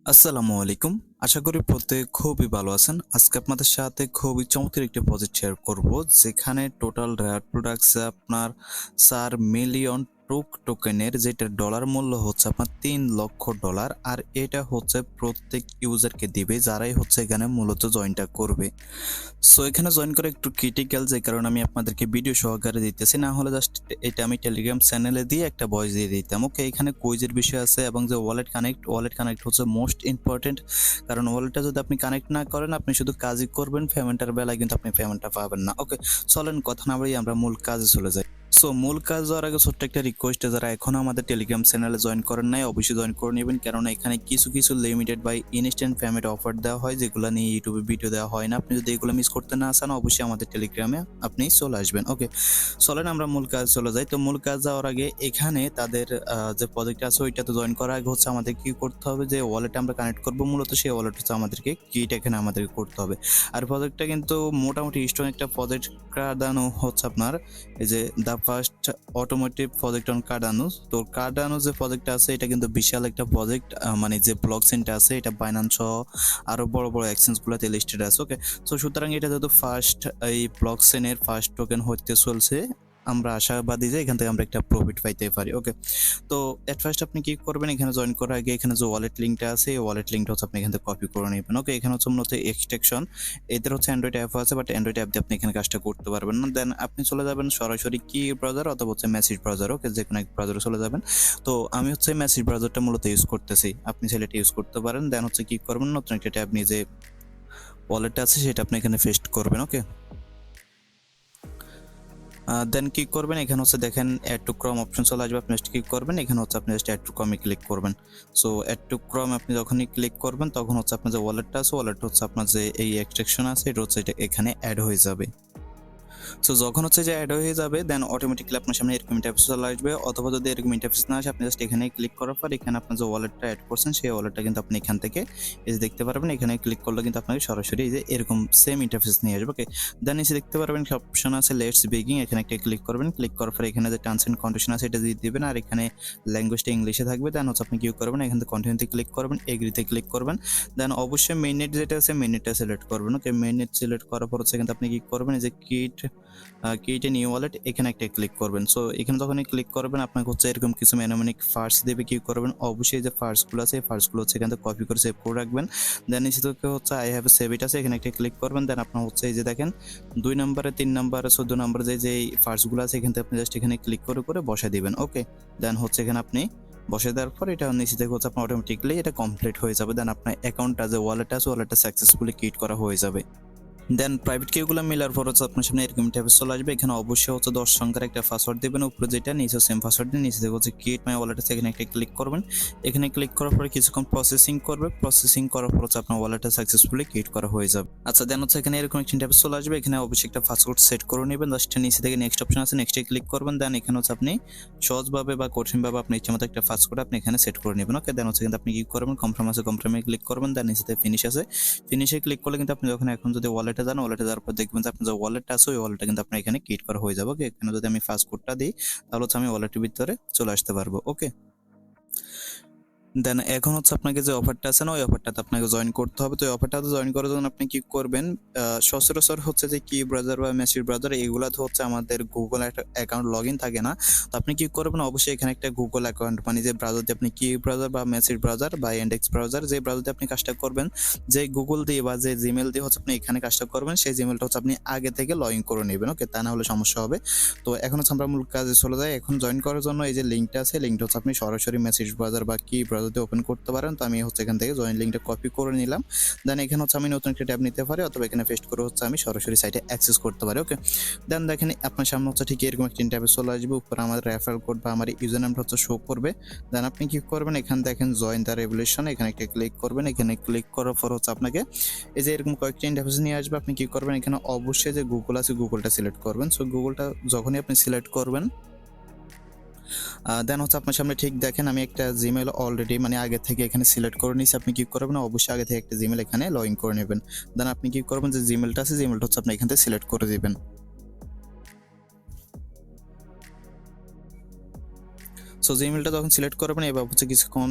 আসসালামু আলাইকুম। আশা করি প্রত্যেকে খুবই ভালো আছেন। আজকে আপনাদের সাথে খুবই চমৎকার একটি প্রজেক্ট শেয়ার করব। যেখানে টোটাল রেয়ার প্রোডাক্টস আপনার ৪ মিলিয়ন টোকেনের যেটা ডলার মূল্য হচ্ছে আপনার $৩,০০,০০০ আর এটা হচ্ছে প্রত্যেক ইউজারকে দিবে যারাই হচ্ছে এখানে মূলত জয়েনটা করবে। সো এখানে জয়েন করা একটু ক্রিটিক্যাল যে কারণে আমি আপনাদেরকে ভিডিও সহকারে দিতেছি, না হলে জাস্ট এটা আমি টেলিগ্রাম চ্যানেলে দিয়ে একটা ভয়েস দিয়ে দিতাম। ওকে, এখানে কুইজের বিষয় আছে এবং যে ওয়ালেট কানেক্ট হচ্ছে মোস্ট ইম্পর্টেন্ট। কারণ ওয়ালেটটা যদি আপনি কানেক্ট না করেন আপনি শুধু কাজই করবেন, পেমেন্টের বেলায় কিন্তু আপনি পেমেন্টটা পাবেন না। ওকে, চলেন কথা না বাড়িয়ে আমরা মূল কাজে চলে যাই। সো মূল কাজ যাওয়ার আগে ছোট্ট একটা রিকোয়েস্ট, যারা এখনো আমাদের টেলিগ্রাম চ্যানেলে জয়েন করেন নাই অবশ্যই জয়েন করে নেবেন, কারণ এখানে কিছু limited by instant payment offer দেওয়া হয় যেগুলো নিয়ে ইউটিউবে ভিডিও দেওয়া হয় না। আপনি যদি এগুলো মিস করতে না চান অবশ্যই আমাদের টেলিগ্রামে আপনি চলে আসবেন। ওকে, চলেন আমরা মূল কাজ চলে যাই। তো মূল কাজ যাওয়ার আগে এখানে তাদের যে প্রজেক্ট আছে ওইটাতে জয়েন করার আগে হচ্ছে আমাদের কি করতে হবে, যে ওয়ালেটে আমরা কানেক্ট করবো মূলত সেই ওয়ালেট হচ্ছে আমাদেরকে কিট এখানে আমাদেরকে করতে হবে। আর প্রজেক্টটা কিন্তু মোটামুটি স্ট্রং একটা প্রজেক্ট। কার্ডানো হচ্ছে আপনার এই যে the first automotive project on Cardano. তো কার্ডানো যে প্রজেক্টটা আছে এটা কিন্তু বিশাল একটা প্রজেক্ট, মানে যে ব্লক চেইনটা আছে এটা বাইন্যান্স সহ আরো বড় বড় এক্সচেঞ্জগুলোতে লিস্টেড আছে। ওকে, সো সুতরাং এটা যেহেতু ফার্স্ট এই ব্লক চেইনের ফার্স্ট টোকেন হতে চলছে, আমরা আশাবাদী যে এখান থেকে আমরা একটা প্রফিট পাইতে পারি। ওকে, তো এট ফার্স্ট আপনি কি করবেন, এখানে জয়েন করার আগে এখানে যে ওয়ালেট লিঙ্কটা আছে এই ওয়ালেট লিঙ্কটা হচ্ছে আপনি এখান থেকে কপি করে নেবেন। ওকে, এখানে হচ্ছে মূলত এক্সট্রাকশন, এদের হচ্ছে অ্যান্ড্রয়েড অ্যাপ আছে, বাট অ্যান্ড্রয়েড অ্যাপ দিয়ে আপনি এখানে কাজটা করতে পারবেন না। দেন আপনি চলে যাবেন সরাসরি কি ব্রাউজার অথবা হচ্ছে মেসেজ ব্রাউজার। ওকে, যে কোনো এক ব্রাউজারে চলে যাবেন। তো আমি হচ্ছে মেসেজ ব্রাউজারটা মূলত ইউজ করতেছি, আপনি চাইলে এটা ইউজ করতে পারেন। দেন হচ্ছে কি করবেন, নতুন একটা ট্যাব নিয়ে যে ওয়ালেটটা আছে সেটা আপনি এখানে পেস্ট করবেন। ওকে, দেন কি করবেন, এখানে হচ্ছে দেখেন অ্যাড টু ক্রম অপশন চলে আসবে, আপনি কি করবেন এখানে হচ্ছে আপনি জাস্ট অ্যাড টু ক্রমে ক্লিক করবেন। সো অ্যাড টু ক্রম আপনি যখনই ক্লিক করবেন তখন হচ্ছে আপনার যে ওয়ালেটটা আছে ওয়ালেট হচ্ছে আপনার যে এই এক্সট্রাকশন আছে এটা হচ্ছে এটা এখানে অ্যাড হয়ে যাবে। সো যখন হচ্ছে যে অ্যাড হয়ে যাবে দেন অটোমেটিক্যালি আপনার সামনে এরকম ইন্টারফেস চলে আসবে, অথবা যদি এরকম ইন্টারফেস না আসে আপনি জাস্ট এখানে ক্লিক করার পর এখানে আপনার যে ওয়ালেটটা অ্যাড করছেন সেই ওয়ালেটটা কিন্তু আপনি এখান থেকে এই যে দেখতে পারবেন, এখানে ক্লিক করলে কিন্তু আপনাকে সরাসরি এই যে এরকম সেম ইন্টারফেস নিয়ে আসবে। ওকে, দেন এসে দেখতে পারবেন অপশন আছে লেটস বিগিন, এখানে একটা ক্লিক করবেন। ক্লিক করার পর এখানে যে টার্মস এন্ড কন্ডিশন আছে এটা দিয়ে দিবেন, আর এখানে ল্যাঙ্গুয়েজটা ইংলিশে থাকবে। দেন হচ্ছে আপনি কি করবেন, এখান থেকে কন্টিনিউতে ক্লিক করবেন, এগ্রিতে ক্লিক করবেন। দেন অবশ্যই মেইননেট যেটা আছে মেইননেটটা সিলেক্ট করবেন। ওকে, মেইননেট সিলেক্ট করার পর হচ্ছে কিন্তু আপনি কি করবেন, এই যে ক্রিয়েট এ নিউ ওয়ালেট এখানে একটা ক্লিক করবেন। সো এখানে যখনই ক্লিক করবেন আপনাকে হচ্ছে এরকম কিছু ম্যানুমেনিক ফার্স দেবে, কি করবেন অবশ্যই যে ফার্সগুলো আছে এই ফার্সগুলো হচ্ছে এখান থেকে কপি করে সেভ করে রাখবেন। দেন নিচে থেকে হচ্ছে আই হ্যাভ সেভ ইট আছে এখানে একটা ক্লিক করবেন। দেন আপনার হচ্ছে এই যে দেখেন 2 নম্বরে 3 নম্বরে 14 নম্বরে যে ফার্সগুলো আছে এখান থেকে আপনি জাস্ট এখানে ক্লিক করে করে বসায় দিবেন। ওকে, দেন হচ্ছে এখানে আপনি বসে দেওয়ার পর এটা নিচে থেকে হচ্ছে আপনার অটোমেটিকলি এটা কমপ্লিট হয়ে যাবে। দেন আপনার অ্যাকাউন্টটা যে ওয়ালেট আছে ওয়ালেটটা সাকসেসফুলি ক্রিয়েট করা হয়ে যাবে। দেন প্রাইভেট কিগুলো মিলার পর হচ্ছে আপনার সামনে এরকম ইন্টারফেস চলে আসবে। এখানে অবশ্যই হচ্ছে 10 সংখ্যার একটা পাসওয়ার্ড দেবেন, উপরে যেটা নিচে সেম পাসওয়ার্ড দিয়ে নিচে থেকে হচ্ছে ক্রিয়েট মাই ওয়ালেট আছে এখানে একটা ক্লিক করবেন। এখানে ক্লিক করার পরে কিছুক্ষণ প্রসেসিং করবে, প্রসেসিং করার পর হচ্ছে আপনার ওয়ালেটটা সাকসেসফুলি ক্রিয়েট করা হয়ে যাবে। আচ্ছা, দেন হচ্ছে এখানে এরকম একটা ইন্টারফেস চলে আসবে, এখানে অবশ্যই একটা পাসওয়ার্ড সেট করে নেবেন। জাস্ট নিচে থেকে নেক্সট অপশন আছে নেক্সটে ক্লিক করবেন। দেন এখানে হচ্ছে আপনি সহজভাবে বা কঠিনভাবে আপনি ইচ্ছামতো একটা পাসওয়ার্ড আপনি এখানে সেট করে নেবেন। ওকে, দেন হচ্ছে কিন্তু আপনি কি করবেন, কনফার্ম আছে কনফার্মে ক্লিক করবেন। দেন নিচে ফিনিশ আছে ফিনিশে ক্লিক করলে কিন্তু আপনি যখন এখন যদি ওয়ালেটে যান ওয়ালেটে যাওয়ার পর দেখবেন যে আপনার যে ওয়ালেটটা আছে ওই ওয়ালেটটা কিন্তু আপনার এখানে ক্রিয়েট করা হয়ে যাবে। ওকে, এখানে যদি আমি ফাস্ট কোডটা দিই তাহলে হচ্ছে আমি ওয়ালেটের ভিতরে চলে আসতে পারবো। ওকে, দেন এখন হচ্ছে আপনাকে যে অফারটা আছে না ওই অফারটাতে আপনাকে জয়েন করতে হবে। তো এই অফারটাতে জয়েন করার জন্য আপনি কি করবেন, সচরাচর হচ্ছে যে কি ব্রাউজার বা মেসেজ ব্রাউজার এগুলাতে হচ্ছে আমাদের গুগল একটা অ্যাকাউন্ট লগ ইন থাকে না। তো আপনি কি করবেন, অবশ্যই এখানে একটা গুগল অ্যাকাউন্ট মানে যে ব্রাউজার দিয়ে আপনি কি ব্রাউজার বা মেসেজ ব্রাউজার বা ইন্ডেক্স ব্রাউজার যে ব্রাউজার দিয়ে আপনি কাজটা করবেন, যে গুগল দিয়ে বা যে জিমেল দিয়ে হচ্ছে আপনি এখানে কাজটা করবেন সেই জিমেলটা হচ্ছে আপনি আগে থেকে লগ ইন করে নেবেন। ওকে, তা না হলে সমস্যা হবে। তো এখন হচ্ছে আমরা মূল কাজে চলে যাই। এখন জয়েন করার জন্য এই যে লিঙ্কটা আছে লিঙ্কটা হচ্ছে আপনি সরাসরি মেসেজ ব্রাউজার বা কি ব্রাউজার দিয়ে ওপেন করতে পারেন। তো আমি হচ্ছে এখান থেকে জয়েন লিঙ্কটা কপি করে নিলাম। দেন এখানে হচ্ছে আমি নতুন একটা ট্যাব নিতে পারি অথবা এখানে পেস্ট করে হচ্ছে আমি সরাসরি সাইটে অ্যাক্সেস করতে পারি। ওকে, দেন দেখেন আপনার সামনে হচ্ছে ঠিক এরকম একটা ইন্টারফেস চলে আসবে, উপরে আমার রেফারেল কোড বা আমার ইউজার নামটা হচ্ছে শো করবে। দেন আপনি কি করবেন, এখানে দেখেন জয়েন দ্য রেভলিউশন এখানে একটা ক্লিক করবেন। এখানে ক্লিক করার পর হচ্ছে আপনাকে এই যে এরকম কয়েকটা ইন্টারফেস নিয়ে আসবে। আপনি কি করবেন, এখানে অবশ্যই যে গুগল আছে গুগলটা সিলেক্ট করবেন। সো গুগলটা যখনই আপনি সিলেক্ট করবেন দেন হচ্ছে আপনার সামনে ঠিক দেখেন আমি একটা জিমেল অলরেডি মানে আগে থেকে এখানে সিলেক্ট করে নিয়েছি। আপনি কি করবেন, অবশ্যই আগে থেকে একটা জিমেল এখানে লগ ইন করে নেবেন। দেন আপনি কি করবেন, যে জিমেলটা আছে জিমেলটা হচ্ছে আপনি এখান থেকে সিলেক্ট করে দিবেন। সো সো জিমেলটা যখন সিলেক্ট করবেন এবার হচ্ছে কিছুক্ষণ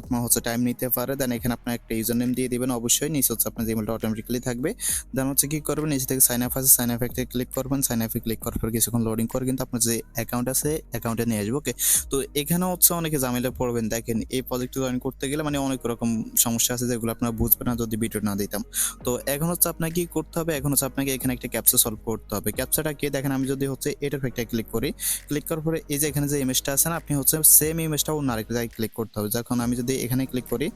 আপনার হচ্ছে টাইম নিতে পারে। দেন এখানে আপনার একটা ইউজার নেম দিয়ে দিবেন অবশ্যই, নিচে হচ্ছে আপনার জিমেলটা অটোমেটিক্যালি থাকবে। দেন হচ্ছে কি করবেন, নিচে থেকে সাইন আপ আছে, সাইন আপে ক্লিক করবেন। সাইন আপে ক্লিক করার পর কিছুক্ষণ লোডিং করে কিন্তু আপনার যে অ্যাকাউন্ট আছে অ্যাকাউন্টে নিয়ে আসবে। ওকে, তো এখানে হচ্ছে অনেকে ঝামেলা পড়বেন। দেখেন এই প্রজেক্টে জয়েন করতে গেলে মানে অনেক রকম সমস্যা আছে যেগুলো আপনারা বুঝবেন না যদি ভিডিও না দিতাম। তো এখন হচ্ছে আপনাকে কি করতে হবে, এখন হচ্ছে আপনাকে এখানে একটা ক্যাপচা সলভ করতে হবে। ক্যাপচাটা কি দেখেন, আমি যদি হচ্ছে এটার একটা ক্লিক করি, ক্লিক করার পরে এই যে এখানে যে ইমেজটা আছে না, আপনি হচ্ছে সেম ইমেজটা অন্য আরেকটা জায়গায় ক্লিক করতে হবে। যখন আমি যদি এখানে ক্লিক করি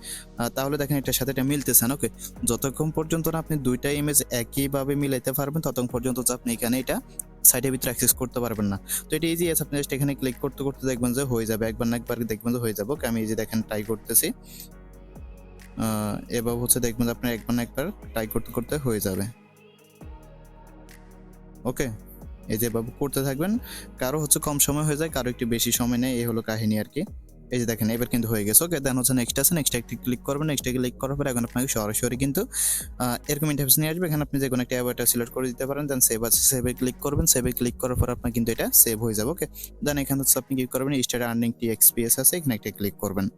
তাহলে দেখেন এটার সাথে এটা মিলতেছে না। ওকে, যতক্ষণ পর্যন্ত না আপনি দুইটা ইমেজ একইভাবে মিলাইতে পারবেন ততক্ষণ পর্যন্ত আপনি এখানে এটা সাইডের ভিতরে অ্যাক্সেস করতে পারবেন না। তো এটা ইজি আছে, আপনি জাস্ট এখানে ক্লিক করতে করতে দেখবেন যে হয়ে যাবে, একবার না একবার দেখবেন যে হয়ে যাবে। ওকে, আমি এই যে দেখেন ট্রাই করতেছি, এবার হচ্ছে দেখবেন যে আপনার একবার না একবার ট্রাই করতে করতে হয়ে যাবে। ওকে, এই যে এভাবে করতে থাকবেন। কারো হচ্ছে কম সময় হয়ে যায়, কারো একটু বেশি সময় নেয়, এই হলো কাহিনী আর কি। এই যে দেখেন এবার কিন্তু হয়ে গেছে। ওকে, দেন হচ্ছে নেক্সট আছে, নেক্সট একটি ক্লিক করবেন। নেক্সটে ক্লিক করার পরে এখন আপনাকে সরাসরি কিন্তু এরকম ইন্টারফেস নিয়ে আসবে। এখানে আপনি যে কোনো একটা অ্যাবারটা সিলেক্ট করে দিতে পারেন। দেন সেভ আছে, সেভে ক্লিক করবেন। সেভে ক্লিক করার পর আপনার কিন্তু এটা সেভ হয়ে যাবে। ওকে, দেন এখানে হচ্ছে আপনি কি করবেন, স্টার আর্নিং টিএক্সপিএস আছে, এখানে একটা ক্লিক করবেন।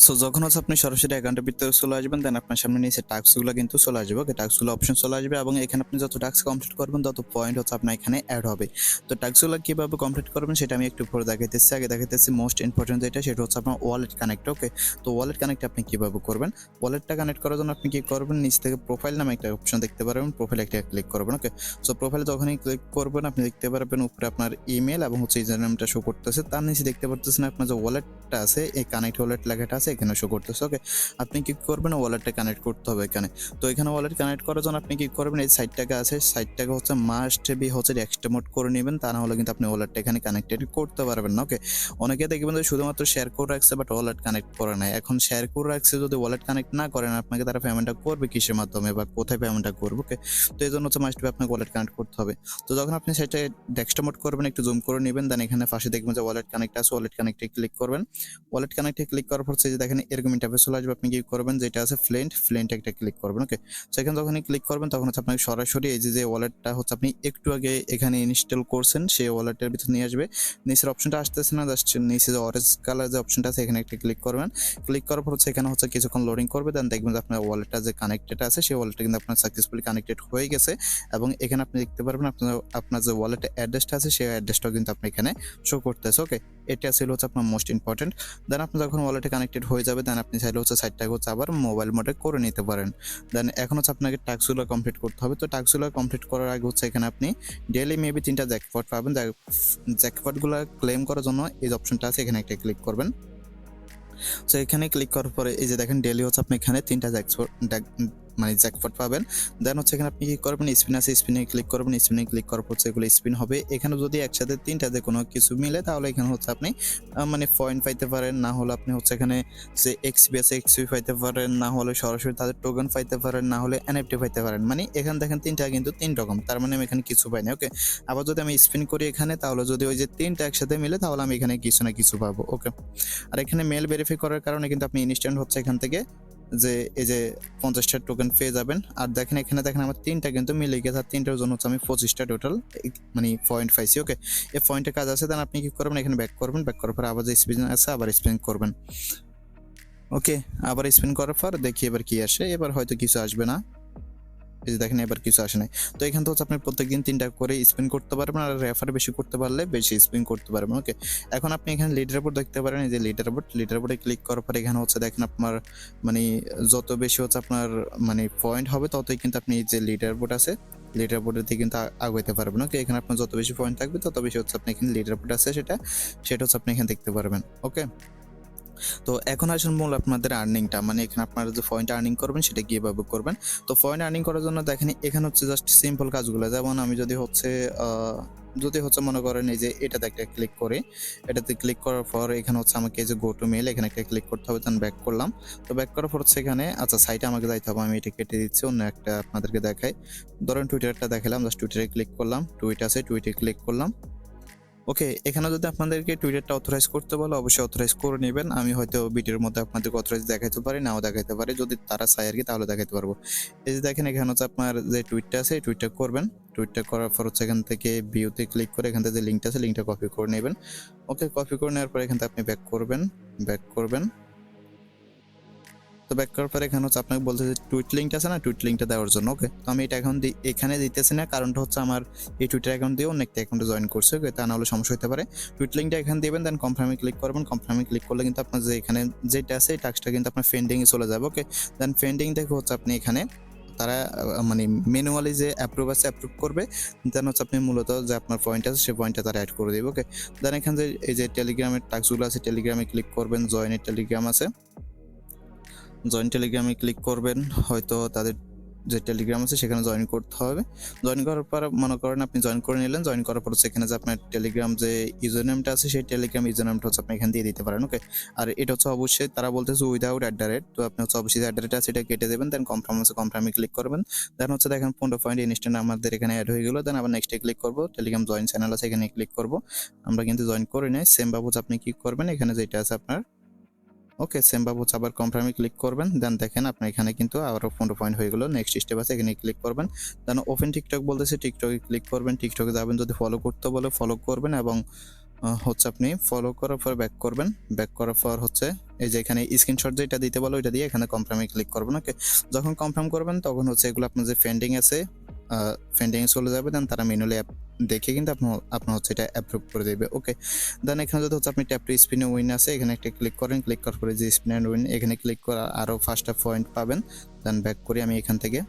সো যখন হচ্ছে আপনি সরাসরি অ্যাকাউন্টের ভিতরে চলে আসবেন, দেন আপনার সামনে নিচে টাস্কগুলো কিন্তু চলে আসবে। ওকে, টাস্কগুলো অপশন চলে আসবে এবং এখানে আপনি যত টাস্ক কমপ্লিট করবেন তত পয়েন্ট হচ্ছে আপনার এখানে অ্যাড হবে। তো টাস্কগুলো কিভাবে কমপ্লিট করবেন সেটা আমি একটু পরে দেখাইতেছি। আগে দেখাইতেছি মোস্ট ইম্পর্টেন্ট যেটা, সেটা হচ্ছে আপনার ওয়ালেট কানেক্ট। ওকে, তো ওয়ালেট কানেক্ট আপনি কিভাবে করবেন, ওয়ালেটটা কানেক্ট করার জন্য আপনি কি করবেন, নিচ থেকে প্রোফাইল নামে একটা অপশন দেখতে পারবেন, প্রোফাইল একটা ক্লিক করবেন। ওকে, সো প্রোফাইলে যখনই ক্লিক করবেন আপনি দেখতে পারবেন উপরে আপনার ইমেল এবং হচ্ছে ইউজার নেমটা শো করতেছে। তার নিচে দেখতে পারতেছেন আপনার যে ওয়ালেটটা আছে, এই কানেক্ট ওয়ালেট লেখাটা আছে এখানে শো করতেছে। ওকে, আপনি কি করবেন, ওয়ালেটটা কানেক্ট করতে হবে এখানে। তো এখানে ওয়ালেট কানেক্ট করার জন্য আপনি কি করবেন, এই সাইটটাকে আছে, সাইটটাকে হচ্ছে মাস্ট বি হচ্ছে এক্সটেমোড করে নেবেন, তা না হলে কিন্তু আপনি ওয়ালেটটা এখানে কানেক্টেড করতে পারবেন না। ওকে, অনেকে দেখবেন যে শুধুমাত্র শেয়ার কোড রাখছে বাট ওয়ালেট কানেক্ট করে নাই। এখন শেয়ার কোড রাখছে, যদি ওয়ালেট কানেক্ট না করেন আপনাকে তারা পেমেন্টটা করবে কিসের মাধ্যমে বা কোথায় পেমেন্টটা করবে। ওকে, তো এই জন্য হচ্ছে মাস্ট বি আপনাকে ওয়ালেট কানেক্ট করতে হবে। তো যখন আপনি সেটা ডেক্সটেমোড করবেন, একটু জুম করে নেবেন, দেন এখানে পাশে দেখবেন যে ওয়ালেট কানেক্ট আছে, ওয়ালেট কানেক্টে ক্লিক করবেন। ওয়ালেট কানেক্টে ক্লিক করার পর যে দেখেন এরকম ইন্টারফেস চলে আসবে। আপনি কি করবেন, যেটা আছে ফ্লেন্ট একটা ক্লিক করবেন। ওকে, সেখানে যখনই ক্লিক করবেন তখন হচ্ছে আপনাকে সরাসরি এই যে ওয়ালেটটা হচ্ছে আপনি একটু আগে এখানে ইনস্টল করছেন সেই ওয়ালেটের ভিতরে নিয়ে আসবে। নিচের অপশনটা আসতেছে না, জাস্ট নিচে যে অরেঞ্জ কালার যে অপশনটা আছে এখানে একটা ক্লিক করবেন। ক্লিক করার পর হচ্ছে এখানে হচ্ছে কিছুক্ষণ লোডিং করবে, দেন দেখবেন যে আপনার ওয়ালেটটা যে কানেক্টেড আছে সেই ওয়ালেটটা কিন্তু আপনার সাকসেসফুলি কানেক্টেড হয়ে গেছে। এবং এখানে আপনি দেখতে পারবেন আপনার যে ওয়ালেটের অ্যাড্রেসটা আছে সেই অ্যাড্রেসটাও কিন্তু আপনি এখানে শো করতেছে। ওকে, এটা ছিল হচ্ছে আপনার মোস্ট ইম্পর্টেন্ট। দেন আপনি যখন ওয়ালেটে কানেক্টেড হয়ে যাবে, দেন আপনি চাইলে হচ্ছে সাইটটাকে হচ্ছে আবার মোবাইল মোডে করে নিতে পারেন। দেন এখন হচ্ছে আপনাকে টাস্কগুলো কমপ্লিট করতে হবে। তো টাস্কগুলো কমপ্লিট করার আগে হচ্ছে এখানে আপনি ডেইলি মেবি 3টা জ্যাকপট পাবেন। জ্যাকপটগুলো ক্লেম করার জন্য এই অপশনটা আছে, এখানে একটা ক্লিক করবেন। সো এখানে ক্লিক করার পরে এই যে দেখেন ডেইলি হচ্ছে আপনি এখানে 3টা মানে জ্যাকপট পাবেন। দেন হচ্ছে এখানে আপনি কি করবেন, স্পিন আছে, স্পিনে ক্লিক করবেন। স্পিনে ক্লিক করার পর এগুলো স্পিন হবে। এখানে যদি একসাথে 3টা যে কোনো কিছু মিলে তাহলে এখানে হচ্ছে আপনি মানে পয়েন্ট পাইতে পারেন, না হলে আপনি হচ্ছে এখানে যে এক্সপি আছে এক্সপি পাইতে পারেন, না হলে সরাসরি তাদের টোকেন পাইতে পারেন, না হলে এনএফটি পাইতে পারেন। মানে এখানে দেখেন 3টা কিন্তু 3 রকম, তার মানে আমি এখানে কিছু পাই না। ওকে, আবার যদি আমি স্পিন করি এখানে, তাহলে যদি ওই যে 3টা একসাথে মিলে তাহলে আমি এখানে কিছু না কিছু পাবো। ওকে, আর এখানে মেল ভেরিফাই করার কারণে কিন্তু আপনি ইনস্ট্যান্ট হচ্ছে এখান থেকে যে এই যে 50টা টোকেন পেয়ে যাবেন। আর দেখেন এখানে দেখেন আমার 3টা কিন্তু মিলে গেছে, আর 3টার জন্য হচ্ছে আমি 25টা টোটাল মানে পয়েন্ট পাইছি। ওকে, এই পয়েন্টের কাজ আছে। দেন আপনি কি করবেন, এখানে ব্যাক করবেন, ব্যাক করার পর আবার যে স্পিন আছে আবার স্পিন করবেন। ওকে, আবার স্পিন করার পর দেখি এবার কি আসে, এবার হয়তো কিছু আসবে না। এই যে দেখেন এবার কিছু আসে নাই। তো এখান থেকে হচ্ছে আপনি প্রত্যেকদিন 3টা করে স্পিন করতে পারবেন, আর রেফার বেশি করতে পারলে বেশি স্পিন করতে পারবেন। ওকে, এখন আপনি এখানে লিডার বোর্ড দেখতে পারেন। এই যে লিডার বোর্ডে ক্লিক করার পর এখানে হচ্ছে দেখেন আপনার মানে যত বেশি হচ্ছে আপনার মানে পয়েন্ট হবে ততই কিন্তু আপনি যে লিডার বোর্ড আছে লিডার বোর্ডের থেকে কিন্তু আগাইতে পারবেন। ওকে, এখানে আপনার যত বেশি পয়েন্ট থাকবে তত বেশি হচ্ছে আপনি এখানে লিডার বোর্ড আছে সেটা হচ্ছে আপনি এখানে দেখতে পারবেন। ওকে, তো এখন আসুন মূল আপনাদের আর্নিংটা, মানে এখানে আপনারা যে পয়েন্ট আর্নিং করবেন সেটা কিভাবে করবেন। তো পয়েন্ট আর্নিং করার জন্য দেখেন এখানে হচ্ছে জাস্ট সিম্পল কাজগুলো, যেমন আমি যদি হচ্ছে মনে করেন এই যে এটাতে একটা ক্লিক করি, এটাতে ক্লিক করার পর এখানে হচ্ছে আমাকে এই যে গো টু মেল এখানে একটা ক্লিক করতে হবে। দেন ব্যাক করলাম। তো ব্যাক করার পর হচ্ছে এখানে আচ্ছা সাইটে আমাকে যাইতে হবে, আমি এটা কেটে দিচ্ছি, অন্য একটা আপনাদেরকে দেখাই। ধরেন টুইটারটা দেখালাম, জাস্ট টুইটারে ক্লিক করলাম, টুইট আছে টুইটে ক্লিক করলাম। ওকে, এখানে যদি আপনাদেরকে টুইটারটা অথরাইজ করতে বলে অবশ্যই অথরাইজ করে নেবেন। আমি হয়তো ভিডিওর মধ্যে আপনাদেরকে অথরাইজ দেখাইতে পারি, নাও দেখাইতে পারি, যদি তারা চায় আর কি তাহলে দেখাইতে পারবো। এই যে দেখেন এখানে হচ্ছে আপনার যে টুইটটা আছে এই টুইটটা করবেন। টুইটটা করার পর হচ্ছে এখান থেকে ভিউতে ক্লিক করে এখান থেকে যে লিঙ্কটা আছে লিঙ্কটা কপি করে নেবেন। ওকে, কপি করে নেওয়ার পর এখান থেকে আপনি ব্যাক করবেন। তো ব্যাক করার পর এখানে হচ্ছে আপনাকে বলতে যে টুইট লিঙ্কটা আছে না, টুইট লিঙ্কটা দেওয়ার জন্য। ওকে, তো আমি এটা এখন এখানে দিতেছি না, কারণটা হচ্ছে আমার এই টুইটার অ্যাকাউন্ট দিয়ে অন্য একটা অ্যাকাউন্টে জয়েন করছে। ওকে, তা না হলে সমস্যা হতে পারে। টুইট লিঙ্কটা এখানে দিবেন, দেন কনফার্মে ক্লিক করবেন। কনফার্মে ক্লিক করলে কিন্তু আপনার যে এখানে যেটা আছে এই টাস্কটা কিন্তু আপনার পেন্ডিংয়ে চলে যাবে। ওকে, দেন পেন্ডিং দেখে হচ্ছে আপনি এখানে তারা মানে ম্যানুয়ালি যে অ্যাপ্রুভ আছে অ্যাপ্রুভ করবে, দেন হচ্ছে আপনি মূলত যে আপনার পয়েন্ট আছে সেই পয়েন্টটা তারা অ্যাড করে দেবে। ওকে, দেন এখানে যে এই যে টেলিগ্রামের টাস্কগুলো আছে টেলিগ্রামে ক্লিক করবেন, জয়েনের টেলিগ্রাম আছে, জয়েন টেলিগ্রামে ক্লিক করবেন। হয়তো তাদের যে টেলিগ্রাম আছে সেখানে জয়েন করতে হবে। জয়েন করার পর মনে করেন আপনি জয়েন করে নিলেন, জয়েন করার পর সেখানে যে আপনার টেলিগ্রাম যে ইউজার নেমটা আছে সেই টেলিগ্রাম ইউজার নেমটা হচ্ছে আপনি এখানে দিয়ে দিতে পারেন। ওকে, আর এটা হচ্ছে অবশ্যই তারা বলতেছে উইদাউট @, তো আপনি হচ্ছে অবশ্যই @টা আছে এটা কেটে দেবেন, দেন কনফার্ম আছে কনফার্মে ক্লিক করবেন। দেন হচ্ছে দেখেন 15 পয়েন্ট ইনস্ট্যান্ট আমাদের এখানে অ্যাড হয়ে গেল। দেন আবার নেক্সটে ক্লিক করব, টেলিগ্রাম জয়েন চ্যানেল আছে এখানে ক্লিক করব। আমরা কিন্তু জয়েন করে নেই, সেম ভাবে আপনি কি করবেন এখানে যেটা আছে আপনার। ওকে, সেম ভাবে হচ্ছে আবার কনফার্মে ক্লিক করবেন। দেন দেখেন আপনার এখানে কিন্তু আবারও 15 পয়েন্ট হয়ে গেল। নেক্সট স্টেপ আছে এখানে ক্লিক করবেন। দেন ওপেন টিকটক বলতেছে, টিকটকে ক্লিক করবেন। টিকটকে যাবেন, যদি ফলো করতে বলে ফলো করবেন এবং হচ্ছে আপনি ফলো করার পর ব্যাক করবেন। ব্যাক করার পর হচ্ছে এই যে এখানে স্ক্রিনশট যেটা দিতে বলো ওইটা দিয়ে এখানে কনফার্মে ক্লিক করবেন। ওকে, যখন কনফার্ম করবেন তখন হচ্ছে এগুলো আপনার যে পেন্ডিং আছে পেন্ডিংয়ে চলে যাবে। দেন তারা ম্যানুয়ালি দেখে কিন্তু আপনার হচ্ছে এটা অ্যাপ্রুভ করে দেবে। ওকে, দেন এখানে যদি হচ্ছে আপনি ট্যাপ টু স্পিন উইন আছে এখানে একটা ক্লিক করেন। ক্লিক করার পরে যে স্পিন অ্যান্ড উইন এখানে ক্লিক করা আরও 5টা পয়েন্ট পাবেন। দেন ব্যাক করি আমি এখান থেকে।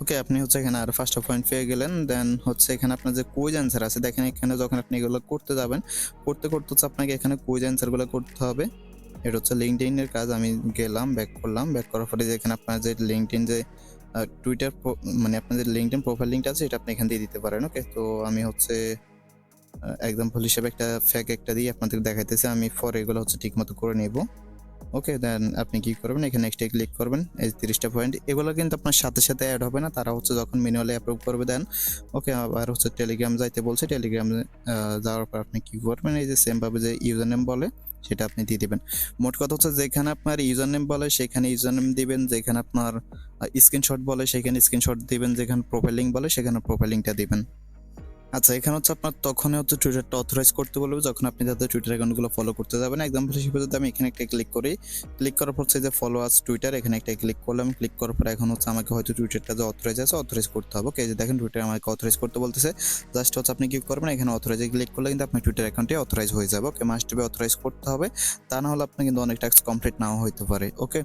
ওকে, আপনি হচ্ছে এখানে আরো 5টা পয়েন্ট পেয়ে গেলেন। দেন হচ্ছে এখানে আপনার যে কুইজ অ্যান্সার আছে দেখেন, এখানে যখন আপনি এগুলো করতে যাবেন করতে হচ্ছে আপনাকে এখানে কুইজ অ্যান্সারগুলো করতে হবে। এটা হচ্ছে লিঙ্কডইন এর কাজ। আমি গেলাম, ব্যাক করলাম, ব্যাক করার পরে যে এখানে আপনার যে লিঙ্কডইন যে টুইটার মানে আপনার যে লিঙ্কডইন প্রোফাইল লিঙ্কটা আছে এটা আপনি এখান দিয়ে দিতে পারেন। ওকে, তো আমি হচ্ছে এক্সাম্পল হিসেবে একটা ফেক একটা দিয়ে আপনাদের দেখাইতেছি, আমি পরে এগুলো হচ্ছে ঠিকমতো করে নেব। ওকে, দেন আপনি কি করবেন এখানে নেক্সটে ক্লিক করবেন। এই 30টা পয়েন্ট এগুলো কিন্তু আপনার সাথে সাথে অ্যাড হবে না, তারা হচ্ছে যখন ম্যানুয়ালি অ্যাপ্রুভ করবে। দেন ওকে, আবার হচ্ছে টেলিগ্রাম যাইতে বলছে, টেলিগ্রামে যাওয়ার পর আপনি কি করবেন এই যে সেম ভাবে যে ইউজার নেম বলে সেটা আপনি দিয়ে দিবেন। মোট কথা হচ্ছে যেখানে আপনার ইউজার নেম বলে সেখানে ইউজার নেম দিবেন, যেখানে আপনার স্ক্রিনশট বলে সেখানে স্ক্রিনশট দিবেন, যেখানে প্রোফাইল লিঙ্ক বলে সেখানে প্রোফাইল লিঙ্কটা দিবেন। আচ্ছা, এখানে হচ্ছে আপনার তখনই হচ্ছে টুইটারটা অথরাইজ করতে বলবে যখন আপনি তাদের টুইটার অ্যাকাউন্টগুলো ফলো করতে যাবেন। এক্সাম্পল হিসেবে যদি আমি এখানে একটা ক্লিক করি, ক্লিক করার পর হচ্ছে যে ফলো আস টুইটার এখানে একটা ক্লিক করলাম। ক্লিক করার পর এখন হচ্ছে আমাকে হয়তো টুইটারটা যে অথরাইজ আছে অথরাইজ করতে হবে। ওকে, যে দেখেন টুইটার আমাকে অথরাইজ করতে বলতেছে। জাস্ট হচ্ছে আপনি কি করবেন এখানে অথরাইজে ক্লিক করলে কিন্তু আপনার টুইটার অ্যাকাউন্টে অথরাইজ হয়ে যাবে। ওকে, মাস্ট বি অথরাইজ করতে হবে, তা না হলে আপনি কিন্তু অনেক টাস্ক কমপ্লিট নাও হইতে পারে। ওকে,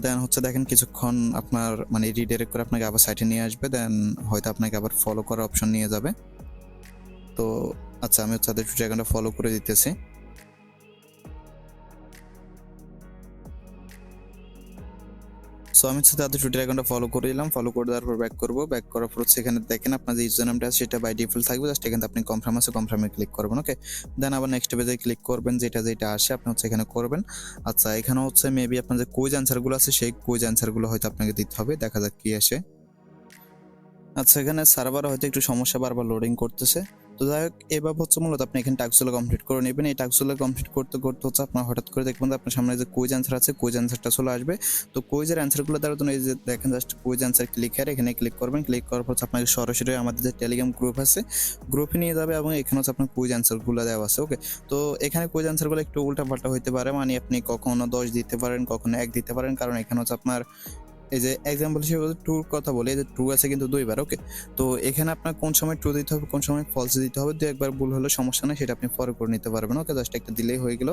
দেন হচ্ছে দেখেন কিছুক্ষণ আপনার মানে রিডাইরেক্ট করে আপনাকে আবার সাইটে নিয়ে আসবে। দেন হয়তো আপনাকে আবার ফলো করার অপশন নিয়ে যাবে। তো আচ্ছা, আমি হচ্ছে তাদের টুইটার অ্যাকাউন্টটা ফলো করে দিতেছি। সো আমি হচ্ছে তাদের টুইটার অ্যাকাউন্টটা ফলো করে দিলাম। ফলো করে দেওয়ার পর ব্যাক করবো। ব্যাক করার পর হচ্ছে এখানে দেখেন আপনার যে ইউজার নামটা আছে সেটা বাই ডিফল্ট থাকবে। জাস্ট এখানে আপনি কনফার্ম আছে কনফার্মে ক্লিক করবেন। ওকে, দেন আবার নেক্সট পেজে ক্লিক করবেন, যেটা আসে আপনি হচ্ছে এখানে করবেন। আচ্ছা, এখানে হচ্ছে মেবি আপনার যে কুইজ অ্যান্সারগুলো আছে সেই কুইজ অ্যান্সারগুলো হয়তো আপনাকে দিতে হবে, দেখা যাক কি আসে। আচ্ছা, এখানে সার্ভার হয়তো একটু সমস্যা, বারবার লোডিং করতেছে। তো যাই হোক, এভাবে হচ্ছে মূলত আপনি এখানে টাস্কগুলো কমপ্লিট করে নেবেন। এই টাস্কগুলো কমপ্লিট করতে হচ্ছে আপনার হঠাৎ করে দেখবেন আপনার সামনে যে কুইজ অ্যান্সার আছে কুইজ অ্যান্সারটা চলে আসবে। তো কুইজের অ্যান্সারগুলো দেওয়ার জন্য এই যে দেখেন জাস্ট কুইজ অ্যান্সার ক্লিক করে এখানে ক্লিক করবেন। ক্লিক করার পর আপনাকে সরাসরি আমাদের যে টেলিগ্রাম গ্রুপ আছে গ্রুপে নিয়ে যাবে এবং এখানে হচ্ছে আপনার কুইজ অ্যান্সারগুলো দেওয়া আছে। ওকে, তো এখানে কুইজ অ্যান্সারগুলো একটু উল্টাপাল্টা হইতে পারে, মানে আপনি কখনো 10 দিতে পারেন, কখনো 1 দিতে পারেন, কারণ এখানে হচ্ছে আপনার এই যে এক্সাম্পল হিসেবে ট্রুর কথা বলি, এই যে ট্রু আছে কিন্তু 2বার। ওকে, তো এখানে আপনার কোন সময় ট্রু দিতে হবে কোন সময় ফলস দিতে হবে, একবার ভুল হলে সমস্যা নেই, সেটা আপনি পরে করে নিতে পারবেন। ওকে, জাস্ট একটা দিলেই হয়ে গেল।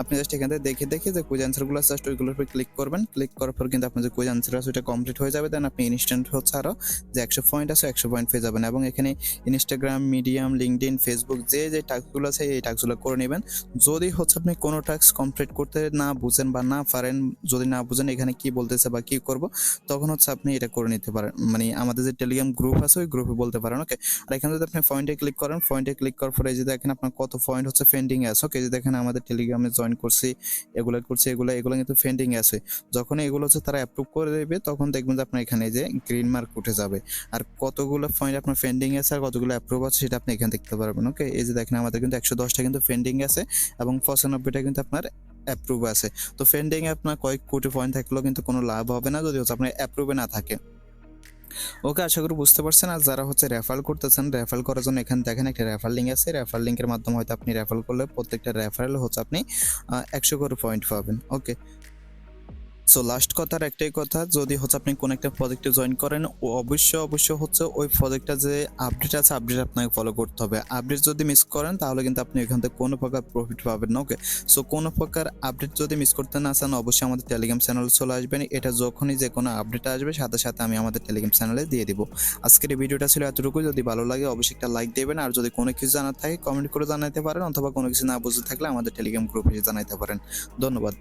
আপনি জাস্ট এখান থেকে দেখে যে কুইজ অ্যান্সারগুলো আছে জাস্ট ওইগুলোর উপর ক্লিক করবেন। ক্লিক করার পর কিন্তু আপনার যে কুইজ অ্যান্সার আছে ওটা কমপ্লিট হয়ে যাবে। দেন আপনি ইনস্ট্যান্ট হচ্ছে আরও যে 100 পয়েন্ট আছে 100 পয়েন্ট পেয়ে যাবেন। এবং এখানে ইনস্টাগ্রাম, মিডিয়াম, লিঙ্কডইন, ফেসবুক যে টাস্কগুলো আছে এই টাস্কগুলো করে নেবেন। যদি হচ্ছে আপনি কোনো টাস্ক কমপ্লিট করতে না বুঝেন বা না পারেন, যদি না বুঝেন এখানে কি বলতেছে বা কি করব, তখন হচ্ছে আপনি এটা করে নিতে পারেন, মানে আমাদের যে টেলিগ্রাম গ্রুপ আছে ওই গ্রুপে বলতে পারেন। ওকে, আর এখানে যদি আপনি পয়েন্টে ক্লিক করেন, পয়েন্টে ক্লিক করার পরে এই যে দেখেন আপনার কত পয়েন্ট হচ্ছে পেন্ডিং আছে। ওকে, যে দেখেন আমাদের টেলিগ্রামে জয়েন করছি, এগুলো করছি, এগুলো কিন্তু পেন্ডিং আছে। যখন এগুলো হচ্ছে তারা অ্যাপ্রুভ করে দেবে তখন দেখবেন যে আপনার এখানে যে গ্রিন মার্ক উঠে যাবে, আর কতগুলো পয়েন্ট আপনার পেন্ডিং আছে আর কতগুলো অ্যাপ্রুভ আছে সেটা আপনি এখানে দেখতে পারবেন। ওকে, এই যে দেখেন আমাদের কিন্তু 110টা কিন্তু পেন্ডিং আছে এবং 95টা কিন্তু আপনার অ্যাপ্রুভ আছে। তো পেন্ডিং এ আপনার কয়েক কোটি পয়েন্ট থাকলেও কিন্তু কোনো লাভ হবে না যদি হচ্ছে আপনার অ্যাপ্রুভে না থাকে। ওকে, আশা করি বুঝতে পারছেন। আর যারা হচ্ছে রেফার করতেছেন, রেফার করার জন্য এখানে দেখেন একটা রেফার লিঙ্ক আছে। রেফার লিঙ্কের মাধ্যমে হয়তো আপনি রেফার করলে প্রত্যেকটা রেফারেল হচ্ছে আপনি ১০০ করে পয়েন্ট পাবেন। ওকে। সো লাস্ট কথার একটাই কথা, যদি হচ্ছে আপনি কোনো একটা প্রজেক্টে জয়েন করেন অবশ্যই হচ্ছে ওই প্রজেক্টটা যে আপডেট আছে আপডেট আপনাকে ফলো করতে হবে। আপডেট যদি মিস করেন তাহলে কিন্তু আপনি এখান থেকে কোনো প্রকার প্রফিট পাবেন না। ওকে, সো কোনো প্রকার আপডেট যদি মিস করতে না চান অবশ্যই আমাদের টেলিগ্রাম চ্যানেলে চলে আসবেন। এটা যখনই যে কোনো আপডেট আসবে সাথে সাথে আমি আমাদের টেলিগ্রাম চ্যানেলে দিয়ে দিব। আজকের এই ভিডিওটা ছিল এতটুকু। যদি ভালো লাগে অবশ্যই একটা লাইক দেবেন, আর যদি কোনো কিছু জানার থাকে কমেন্ট করে জানাতে পারেন, অথবা কোনো কিছু না বুঝতে থাকলে আমাদের টেলিগ্রাম গ্রুপে জানাতে পারেন। ধন্যবাদ।